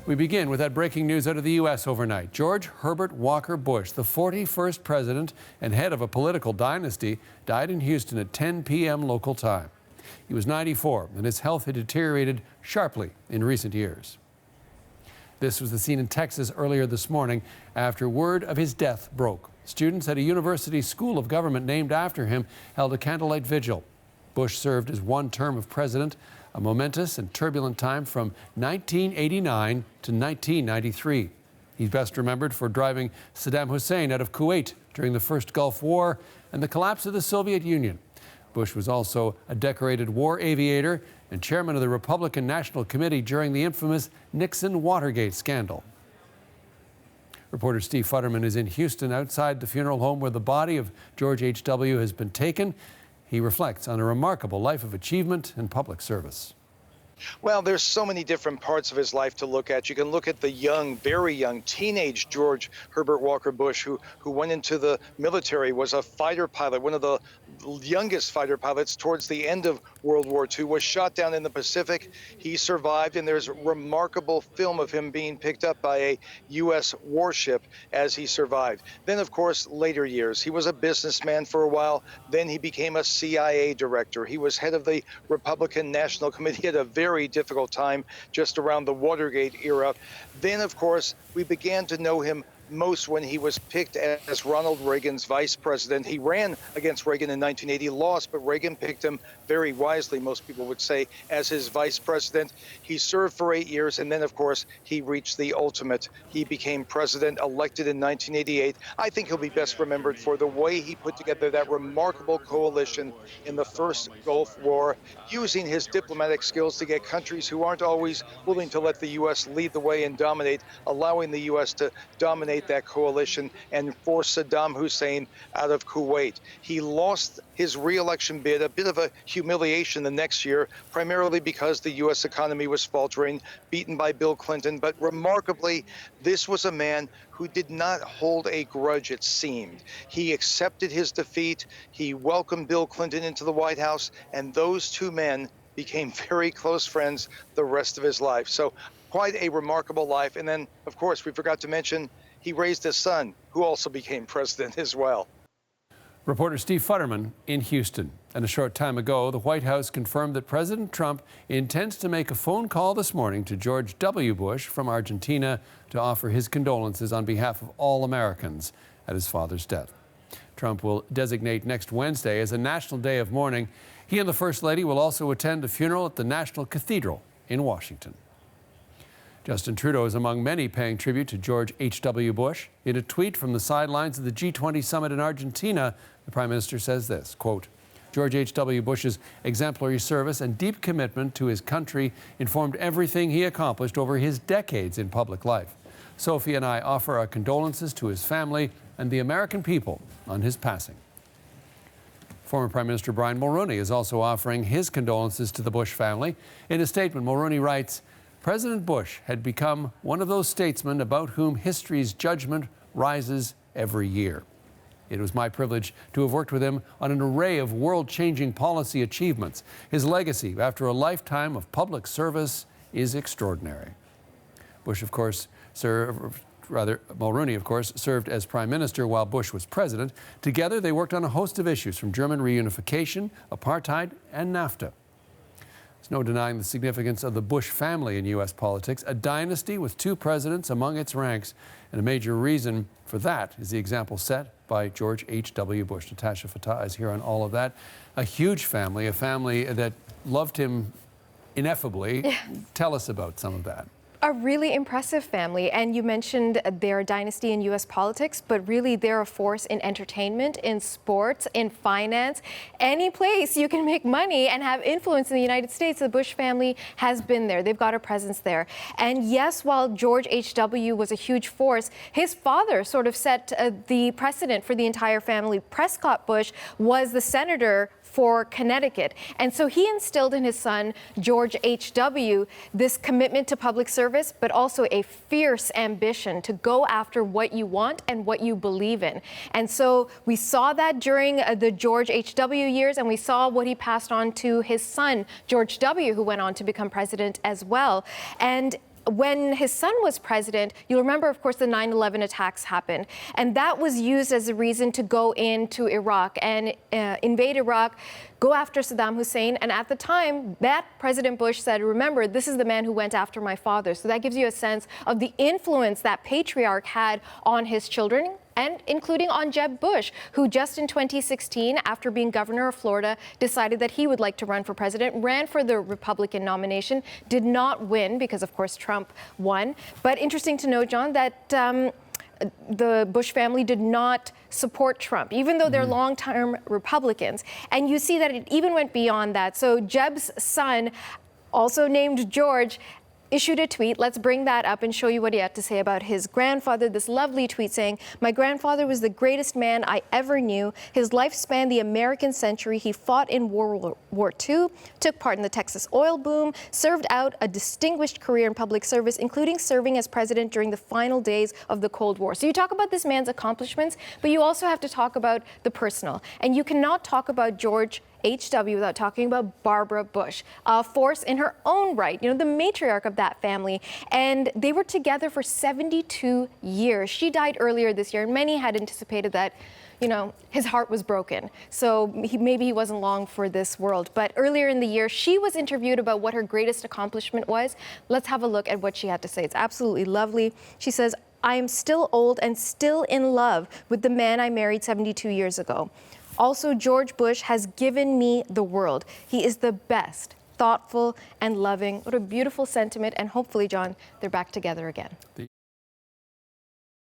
We begin with that breaking news out of the U.S. overnight. George Herbert Walker Bush, the 41st president and head of a political dynasty, died in Houston at 10 p.m. local time. He was 94, and his health had deteriorated sharply in recent years. This was the scene in Texas earlier this morning after word of his death broke. Students at a university school of government named after him held a candlelight vigil. Bush served as one term of president, a momentous and turbulent time from 1989 to 1993. He's best remembered for driving Saddam Hussein out of Kuwait during the First Gulf War and the collapse of the Soviet Union. Bush was also a decorated war aviator and chairman of the Republican National Committee during the infamous Nixon-Watergate scandal. Reporter Steve Futterman is in Houston outside the funeral home where the body of George H.W. has been taken. He reflects on a remarkable life of achievement and public service. Well, there's so many different parts of his life to look at. You can look at the young, very young, teenage George Herbert Walker Bush, who went into the military, was a fighter pilot, one of the youngest fighter pilots towards the end of World War II, was shot down in the Pacific. He survived, and there's a remarkable film of him being picked up by a U.S. warship as he survived. Then, of course, later years, he was a businessman for a while. Then he became a CIA director. He was head of the Republican National Committee at a very difficult time just around the Watergate era. Then, of course, we began to know him most when he was picked as Ronald Reagan's vice president. He ran against Reagan in 1980, lost, but Reagan picked him very wisely, most people would say, as his vice president. He served for 8 years, and then, of course, he reached the ultimate. He became president, elected in 1988. I think he'll be best remembered for the way he put together that remarkable coalition in the first Gulf War, using his diplomatic skills to get countries who aren't always willing to let the U.S. lead the way and dominate, allowing the U.S. to dominate that coalition and force Saddam Hussein out of Kuwait. He lost his re-election bid, a bit of a humiliation the next year, primarily because the U.S. economy was faltering, beaten by Bill Clinton. But remarkably, this was a man who did not hold a grudge, it seemed. He accepted his defeat. He welcomed Bill Clinton into the White House, and those two men became very close friends the rest of his life. So quite a remarkable life. And then, of course, we forgot to mention he raised his son, who also became president as well. Reporter Steve Futterman in Houston. And a short time ago, the White House confirmed that President Trump intends to make a phone call this morning to George W. Bush from Argentina to offer his condolences on behalf of all Americans at his father's death. Trump will designate next Wednesday as a national day of mourning. He and the First Lady will also attend a funeral at the National Cathedral in Washington. Justin Trudeau is among many paying tribute to George H.W. Bush. In a tweet from the sidelines of the G20 summit in Argentina, the Prime Minister says this, quote, George H.W. Bush's exemplary service and deep commitment to his country informed everything he accomplished over his decades in public life. Sophie and I offer our condolences to his family and the American people on his passing. Former Prime Minister Brian Mulroney is also offering his condolences to the Bush family. In a statement, Mulroney writes, President Bush had become one of those statesmen about whom history's judgment rises every year. It was my privilege to have worked with him on an array of world-changing policy achievements. His legacy, after a lifetime of public service, is extraordinary. Mulroney, of course, served as Prime Minister while Bush was president. Together, they worked on a host of issues, from German reunification, apartheid, and NAFTA. There's no denying the significance of the Bush family in U.S. politics, a dynasty with two presidents among its ranks. And a major reason for that is the example set by George H.W. Bush. Natasha Fatah is here on all of that. A huge family, a family that loved him ineffably. Yeah. Tell us about some of that. A really impressive family, and you mentioned they're a dynasty in U.S. politics, but really they're a force in entertainment, in sports, in finance. Any place you can make money and have influence in the United States, the Bush family has been there. They've got a presence there. And yes, while George H.W. was a huge force, his father sort of set the precedent for the entire family. Prescott Bush was the senator for Connecticut. And so he instilled in his son, George H.W., this commitment to public service, but also a fierce ambition to go after what you want and what you believe in. And so we saw that during the George H.W. years, and we saw what he passed on to his son, George W., who went on to become president as well. And when his son was president, you'll remember, of course, the 9/11 attacks happened. And that was used as a reason to go into Iraq and invade Iraq, go after Saddam Hussein. And at the time, that President Bush said, remember, this is the man who went after my father. So that gives you a sense of the influence that patriarch had on his children, and including on Jeb Bush, who just in 2016, after being governor of Florida, decided that he would like to run for president, ran for the Republican nomination, did not win because, of course, Trump won. But interesting to note, John, that the Bush family did not support Trump, even though they're long-term Republicans. And you see that it even went beyond that. So Jeb's son, also named George, issued a tweet. Let's bring that up and show you what he had to say about his grandfather. This lovely tweet saying, "My grandfather was the greatest man I ever knew. His life spanned the American century. He fought in World War II, took part in the Texas oil boom, served out a distinguished career in public service, including serving as president during the final days of the Cold War." So you talk about this man's accomplishments, but you also have to talk about the personal. And you cannot talk about George H.W. without talking about Barbara Bush, a force in her own right, the matriarch of that family. And they were together for 72 years. She died earlier this year, and many had anticipated that, his heart was broken. So maybe he wasn't long for this world. But earlier in the year, she was interviewed about what her greatest accomplishment was. Let's have a look at what she had to say. It's absolutely lovely. She says, "I am still old and still in love with the man I married 72 years ago. Also, George Bush has given me the world. He is the best, thoughtful, and loving." What a beautiful sentiment. And hopefully, John, they're back together again.